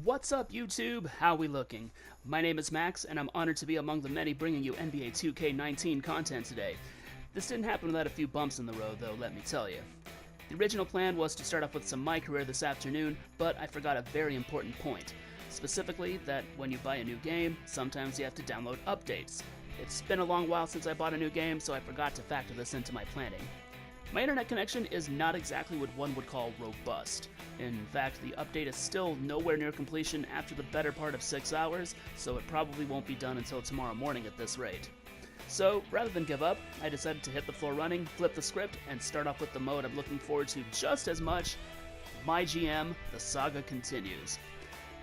What's up, YouTube? How we looking? My name is Max, and I'm honored to be among the many bringing you NBA 2K19 content today. This didn't happen without a few bumps in the road, though, let me tell you. The original plan was to start off with some My Career this afternoon, but I forgot a very important point. Specifically, that when you buy a new game, sometimes you have to download updates. It's been a long while since I bought a new game, so I forgot to factor this into my planning. My internet connection is not exactly what one would call robust. In fact, the update is still nowhere near completion after the better part of 6 hours, so it probably won't be done until tomorrow morning at this rate. So, rather than give up, I decided to hit the floor running, flip the script, and start off with the mode I'm looking forward to just as much, MyGM, the Saga continues.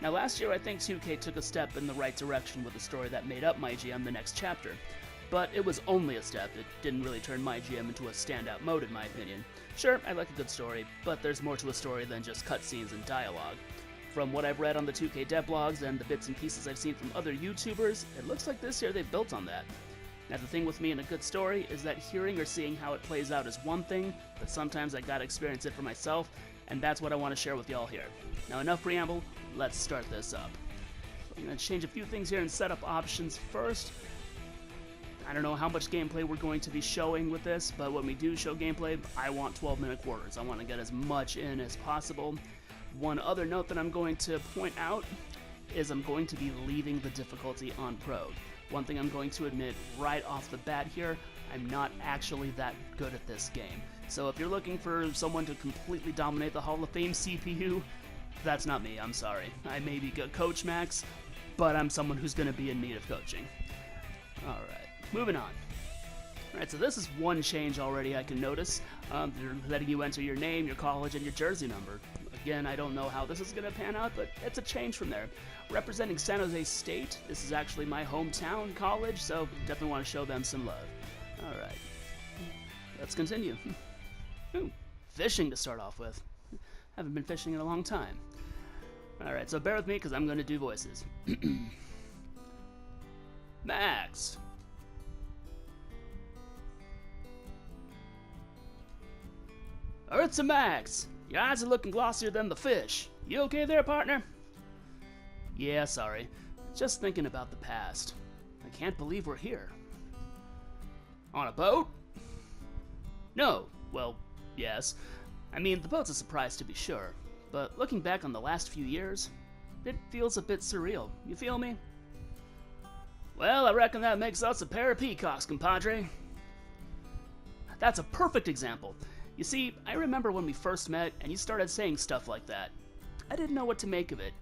Now last year I think 2K took a step in the right direction with the story that made up MyGM the next chapter. But it was only a step. It didn't really turn MyGM into a standout mode in my opinion. Sure, I like a good story, but there's more to a story than just cutscenes and dialogue. From what I've read on the 2K devlogs and the bits and pieces I've seen from other YouTubers, it looks like this year they've built on that. Now the thing with me in a good story is that hearing or seeing how it plays out is one thing, but sometimes I gotta experience it for myself, and that's what I want to share with y'all here. Now enough preamble, let's start this up. So I'm gonna change a few things here in setup options first. I don't know how much gameplay we're going to be showing with this, but when we do show gameplay, I want 12-minute quarters. I want to get as much in as possible. One other note that I'm going to point out is I'm going to be leaving the difficulty on Pro. One thing I'm going to admit right off the bat here, I'm not actually that good at this game. So if you're looking for someone to completely dominate the Hall of Fame CPU, that's not me, I'm sorry. I may be good Coach Max, but I'm someone who's going to be in need of coaching. Alright. Moving on. Alright, so this is one change already I can notice. They're letting you enter your name, your college, and your jersey number. Again, I don't know how this is going to pan out, but it's a change from there. Representing San Jose State, this is actually my hometown college, so definitely want to show them some love. Alright, let's continue. Ooh, fishing to start off with. Haven't been fishing in a long time. Alright, so bear with me because I'm going to do voices. Max. It's a Max. Your eyes are looking glossier than the fish. You okay there, partner? Yeah, sorry. Just thinking about the past. I can't believe we're here. On a boat? No. Well, yes. I mean, the boat's a surprise to be sure. But looking back on the last few years, it feels a bit surreal. You feel me? Well, I reckon that makes us a pair of peacocks, compadre. That's a perfect example. You see, I remember when we first met and you started saying stuff like that. I didn't know what to make of it.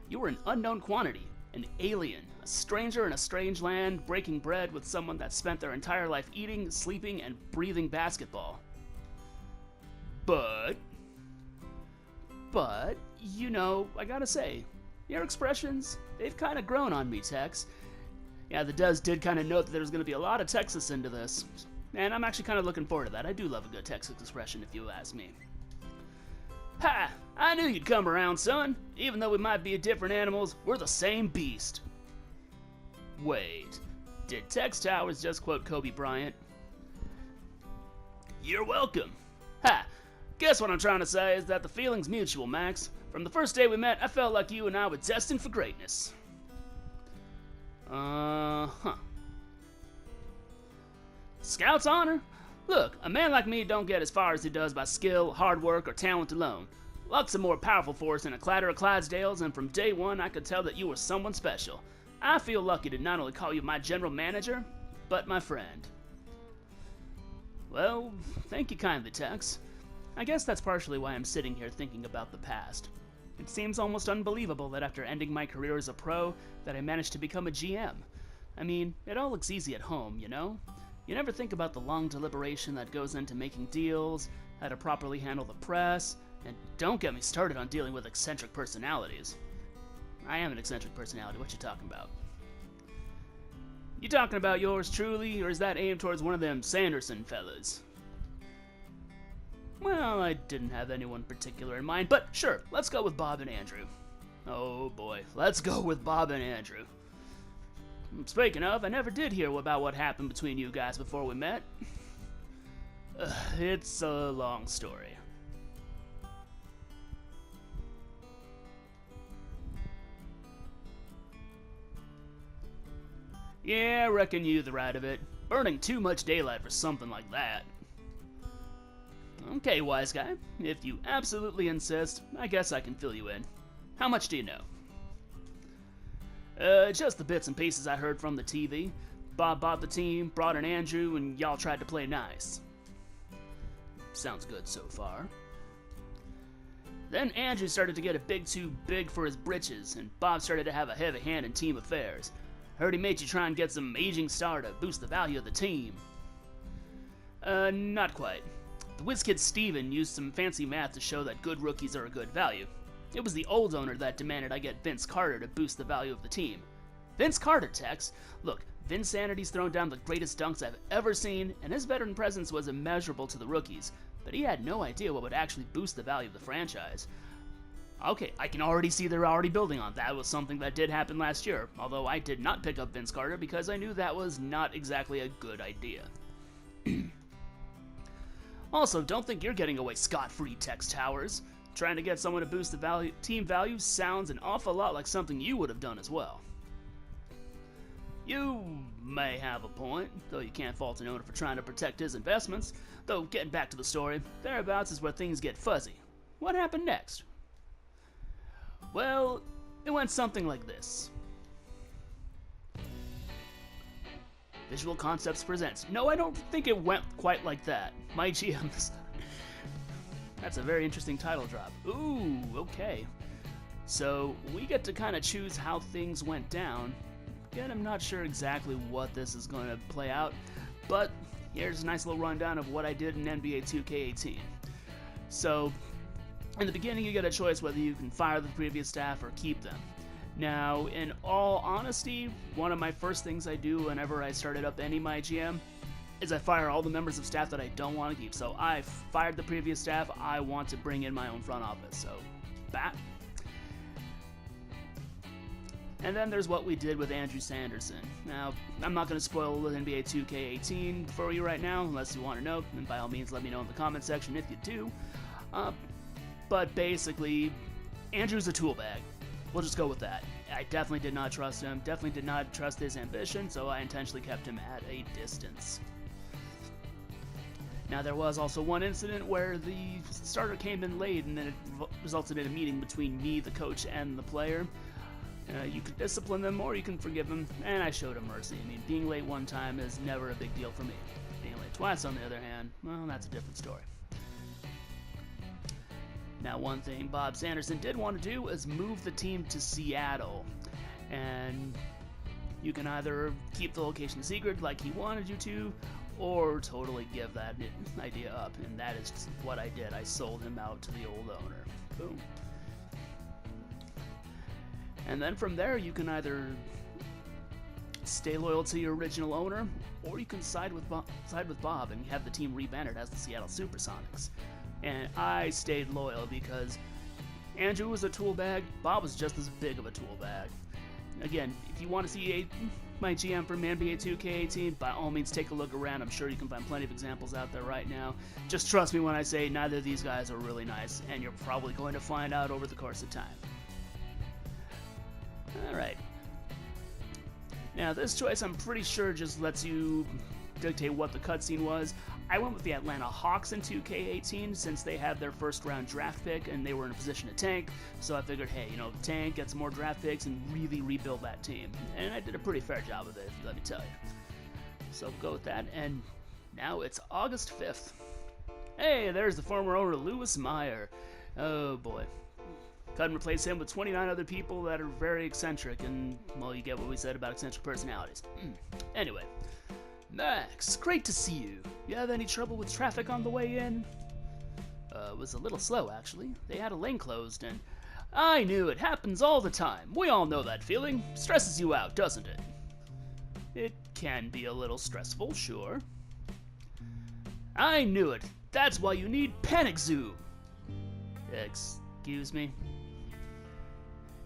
You were an unknown quantity, an alien, a stranger in a strange land, breaking bread with someone that spent their entire life eating, sleeping, and breathing basketball. But, you know, I gotta say, your expressions, they've kind of grown on me, Tex. Yeah, the Dez did kind of note that there was going to be a lot of Texas into this. And I'm actually kind of looking forward to that. I do love a good Texas expression, if you ask me. Ha! I knew you'd come around, son. Even though we might be different animals, we're the same beast. Wait, did Tex Towers just quote Kobe Bryant? You're welcome. Ha! Guess what I'm trying to say is that the feeling's mutual, Max. From the first day we met, I felt like you and I were destined for greatness. Uh-huh. Scout's honor? Look, a man like me don't get as far as he does by skill, hard work, or talent alone. Luck's a more powerful force than a clatter of Clydesdales, and from day one I could tell that you were someone special. I feel lucky to not only call you my general manager, but my friend. Well, thank you kindly, Tex. I guess that's partially why I'm sitting here thinking about the past. It seems almost unbelievable that after ending my career as a pro, that I managed to become a GM. I mean, it all looks easy at home, you know? You never think about the long deliberation that goes into making deals, how to properly handle the press, and don't get me started on dealing with eccentric personalities. I am an eccentric personality, what you talking about? You talking about yours truly, or is that aimed towards one of them Sanderson fellas? Well, I didn't have anyone particular in mind, but sure, let's go with Bob and Andrew. Oh boy, let's go with Bob and Andrew. Speaking of, I never did hear about what happened between you guys before we met. It's a long story. Yeah, I reckon you the right of it. Burning too much daylight for something like that. Okay, wise guy. If you absolutely insist, I guess I can fill you in. How much do you know? Just the bits and pieces I heard from the TV. Bob bought the team, brought in Andrew, and y'all tried to play nice. Sounds good so far. Then Andrew started to get a bit too big for his britches, and Bob started to have a heavy hand in team affairs. Heard he made you try and get some aging star to boost the value of the team. Not quite. The whiz kid Steven used some fancy math to show that good rookies are a good value. It was the old owner that demanded I get Vince Carter to boost the value of the team. Vince Carter, Tex? Look, Vince Sanity's thrown down the greatest dunks I've ever seen, and his veteran presence was immeasurable to the rookies, but he had no idea what would actually boost the value of the franchise. Okay, I can already see they're already building on that. Was something that did happen last year, although I did not pick up Vince Carter because I knew that was not exactly a good idea. Also, don't think you're getting away scot-free, Tex Towers. Trying to get someone to boost the team value sounds an awful lot like something you would have done as well. You may have a point, though you can't fault an owner for trying to protect his investments. Though, getting back to the story, thereabouts is where things get fuzzy. What happened next? Well, it went something like this. Visual Concepts presents. No, I don't think it went quite like that. MyGM. That's a very interesting title drop. Ooh, okay. So, we get to kind of choose how things went down. Again, I'm not sure exactly what this is going to play out, but here's a nice little rundown of what I did in NBA 2K18. So, in the beginning, you get a choice whether you can fire the previous staff or keep them. Now, in all honesty, one of my first things I do whenever I started up any MyGM is I fire all the members of staff that I don't want to keep. So I fired the previous staff, I want to bring in my own front office, so bat. And then there's what we did with Andrew Sanderson. Now, I'm not going to spoil NBA 2K18 for you right now, unless you want to know, and by all means let me know in the comment section if you do. But basically, Andrew's a tool bag. We'll just go with that. I definitely did not trust him, definitely did not trust his ambition, so I intentionally kept him at a distance. Now, there was also one incident where the starter came in late, and then it resulted in a meeting between me, the coach, and the player. You can discipline them, or you can forgive them, and I showed him mercy. I mean, being late one time is never a big deal for me. Being late twice, on the other hand, well, that's a different story. Now, one thing Bob Sanderson did want to do is move the team to Seattle, and you can either keep the location secret like he wanted you to, or totally give that idea up, and that is what I did. I sold him out to the old owner. Boom. And then from there, you can either stay loyal to your original owner, or you can side with Bob and have the team rebranded as the Seattle Supersonics. And I stayed loyal because Andrew was a tool bag, Bob was just as big of a tool bag. Again, if you want to see my GM from NBA 2K18, by all means take a look around. I'm sure you can find plenty of examples out there right now. Just trust me when I say neither of these guys are really nice, and you're probably going to find out over the course of time. Alright. Now, this choice I'm pretty sure just lets you dictate what the cutscene was. I went with the Atlanta Hawks in 2K18 since they had their first round draft pick and they were in a position to tank, so I figured, hey, tank, get some more draft picks, and really rebuild that team. And I did a pretty fair job of it, let me tell you. So we'll go with that, and now it's August 5th. Hey, there's the former owner, Louis Meyer. Oh boy. Couldn't replace him with 29 other people that are very eccentric, and, well, you get what we said about eccentric personalities. Anyway. Max, great to see you. You have any trouble with traffic on the way in? It was a little slow, actually. They had a lane closed, and I knew it happens all the time. We all know that feeling. Stresses you out, doesn't it? It can be a little stressful, sure. I knew it. That's why you need Panic Zoom. Excuse me?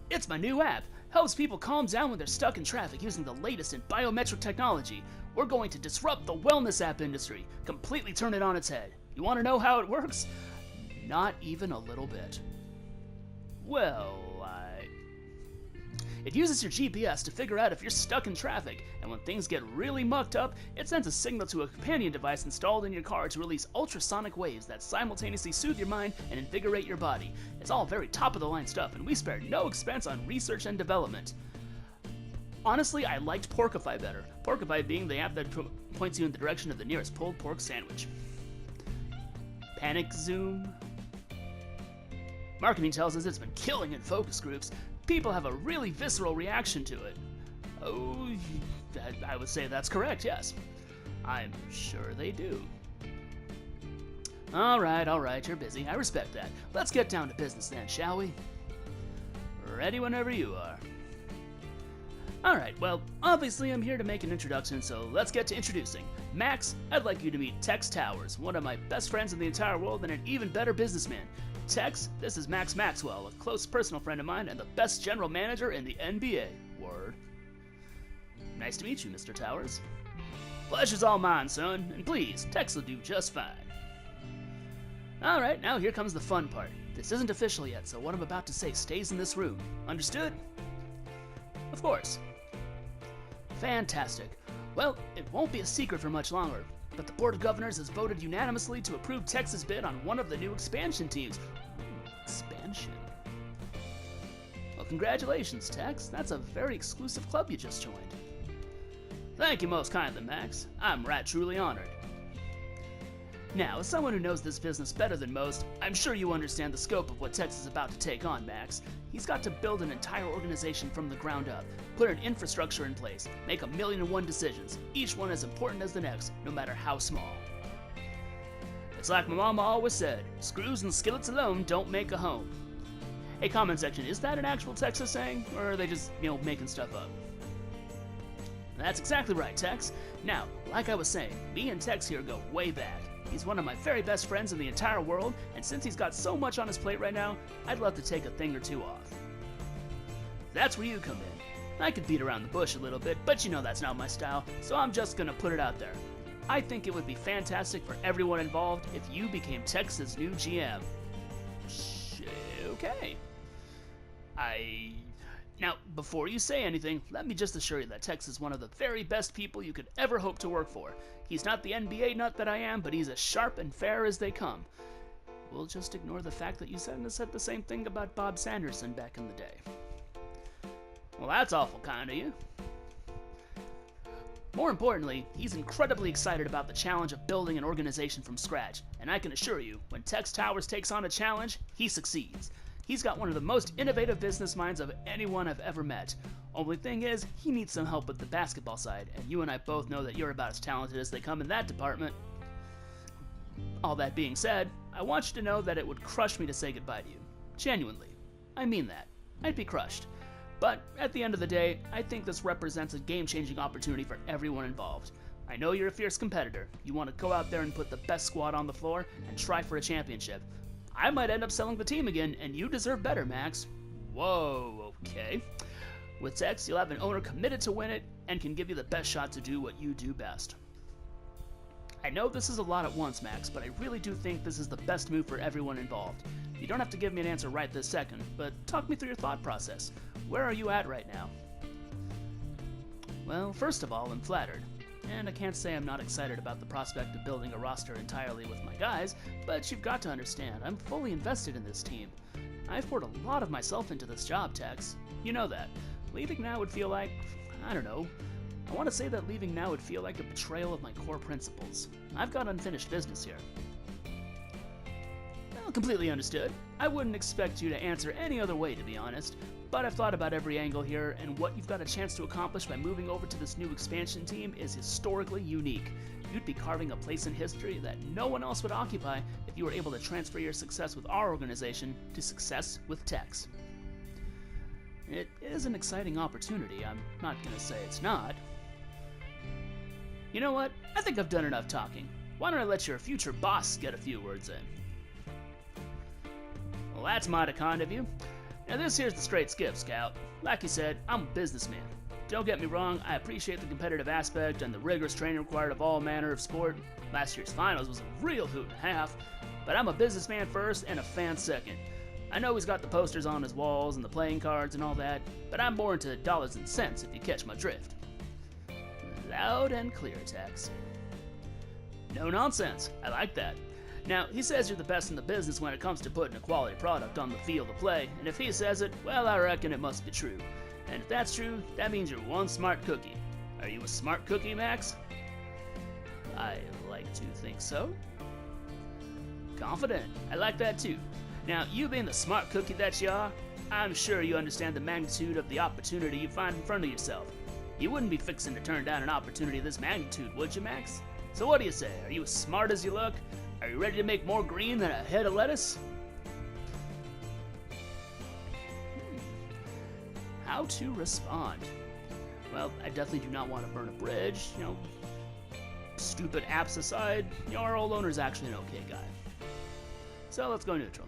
It's my new app. Helps people calm down when they're stuck in traffic using the latest in biometric technology. We're going to disrupt the wellness app industry, completely turn it on its head. You want to know how it works? Not even a little bit. Well, It uses your GPS to figure out if you're stuck in traffic, and when things get really mucked up, it sends a signal to a companion device installed in your car to release ultrasonic waves that simultaneously soothe your mind and invigorate your body. It's all very top-of-the-line stuff, and we spare no expense on research and development. Honestly, I liked Porkify better. Porkify being the app that points you in the direction of the nearest pulled pork sandwich. Panic Zoom. Marketing tells us it's been killing in focus groups. People have a really visceral reaction to it. Oh, I would say that's correct, yes. I'm sure they do. Alright, you're busy. I respect that. Let's get down to business then, shall we? Ready whenever you are. Alright, well, obviously I'm here to make an introduction, so let's get to introducing. Max, I'd like you to meet Tex Towers, one of my best friends in the entire world and an even better businessman. Tex, this is Max Maxwell, a close personal friend of mine and the best general manager in the NBA. Word. Nice to meet you, Mr. Towers. Pleasure's all mine, son, and please, Tex will do just fine. Alright, now here comes the fun part. This isn't official yet, so what I'm about to say stays in this room. Understood? Of course. Fantastic. Well, it won't be a secret for much longer, but the Board of Governors has voted unanimously to approve Tex's bid on one of the new expansion teams. Expansion. Well, congratulations, Tex. That's a very exclusive club you just joined. Thank you most kindly, Max. I'm right truly honored. Now, as someone who knows this business better than most, I'm sure you understand the scope of what Tex is about to take on, Max. He's got to build an entire organization from the ground up, put an infrastructure in place, make 1,000,001 decisions, each one as important as the next, no matter how small. It's like my mama always said, screws and skillets alone don't make a home. Hey, comment section, is that an actual Texas saying, or are they just, making stuff up? That's exactly right, Tex. Now, like I was saying, me and Tex here go way back. He's one of my very best friends in the entire world, and since he's got so much on his plate right now, I'd love to take a thing or two off. That's where you come in. I could beat around the bush a little bit, but that's not my style, so I'm just gonna put it out there. I think it would be fantastic for everyone involved if you became Tex's new GM. Okay. Now, before you say anything, let me just assure you that Tex is one of the very best people you could ever hope to work for. He's not the NBA nut that I am, but he's as sharp and fair as they come. We'll just ignore the fact that you said the same thing about Bob Sanderson back in the day. Well, that's awful kind of you. More importantly, he's incredibly excited about the challenge of building an organization from scratch, and I can assure you, when Tex Towers takes on a challenge, he succeeds. He's got one of the most innovative business minds of anyone I've ever met. Only thing is, he needs some help with the basketball side, and you and I both know that you're about as talented as they come in that department. All that being said, I want you to know that it would crush me to say goodbye to you. Genuinely. I mean that. I'd be crushed. But at the end of the day, I think this represents a game-changing opportunity for everyone involved. I know you're a fierce competitor. You want to go out there and put the best squad on the floor and try for a championship. I might end up selling the team again, and you deserve better, Max. Whoa, okay. With Tex, you'll have an owner committed to win it and can give you the best shot to do what you do best. I know this is a lot at once, Max, but I really do think this is the best move for everyone involved. You don't have to give me an answer right this second, but talk me through your thought process. Where are you at right now? Well, first of all, I'm flattered. And I can't say I'm not excited about the prospect of building a roster entirely with my guys, but you've got to understand, I'm fully invested in this team. I've poured a lot of myself into this job, Tex. You know that. Leaving now would feel like, I don't know. I want to say that leaving now would feel like a betrayal of my core principles. I've got unfinished business here. Well, completely understood. I wouldn't expect you to answer any other way, to be honest. But I've thought about every angle here, and what you've got a chance to accomplish by moving over to this new expansion team is historically unique. You'd be carving a place in history that no one else would occupy if you were able to transfer your success with our organization to success with Tex. It is an exciting opportunity, I'm not going to say it's not. You know what? I think I've done enough talking. Why don't I let your future boss get a few words in? Well, that's mighty kind of you. Now this here's the straight skip, Scout. Like you said, I'm a businessman. Don't get me wrong, I appreciate the competitive aspect and the rigorous training required of all manner of sport. Last year's finals was a real hoot and a half, but I'm a businessman first and a fan second. I know he's got the posters on his walls and the playing cards and all that, but I'm more into dollars and cents if you catch my drift. Loud and clear, Tex. No nonsense. I like that. Now, he says you're the best in the business when it comes to putting a quality product on the field of play, and if he says it, well, I reckon it must be true. And if that's true, that means you're one smart cookie. Are you a smart cookie, Max? I like to think so. Confident. I like that too. Now, you being the smart cookie that you are, I'm sure you understand the magnitude of the opportunity you find in front of yourself. You wouldn't be fixing to turn down an opportunity of this magnitude, would you, Max? So what do you say? Are you as smart as you look? Are you ready to make more green than a head of lettuce? How to respond? Well, I definitely do not want to burn a bridge. Stupid apps aside, our old owner's actually an okay guy. So let's go neutral.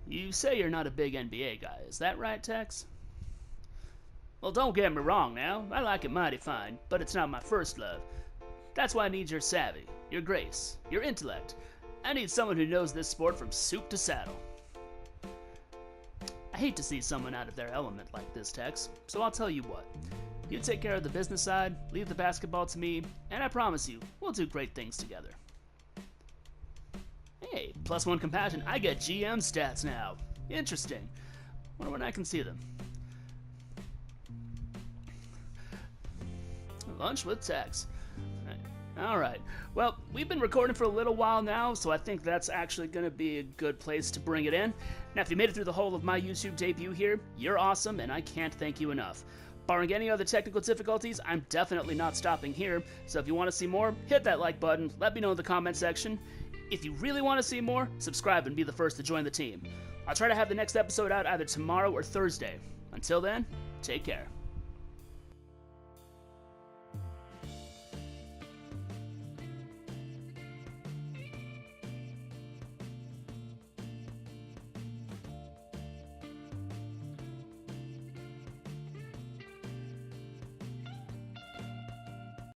You say you're not a big NBA guy, is that right, Tex? Well, don't get me wrong now, I like it mighty fine, but it's not my first love. That's why I need your savvy, your grace, your intellect. I need someone who knows this sport from soup to saddle. I hate to see someone out of their element like this, Tex, so I'll tell you what. You take care of the business side, leave the basketball to me, and I promise you, we'll do great things together. Hey, +1 compassion, I get GM stats now. Interesting. Wonder when I can see them. Lunch with Tex. Alright, well, we've been recording for a little while now, so I think that's actually going to be a good place to bring it in. Now, if you made it through the whole of my YouTube debut here, you're awesome, and I can't thank you enough. Barring any other technical difficulties, I'm definitely not stopping here, so if you want to see more, hit that like button, let me know in the comment section. If you really want to see more, subscribe and be the first to join the team. I'll try to have the next episode out either tomorrow or Thursday. Until then, take care.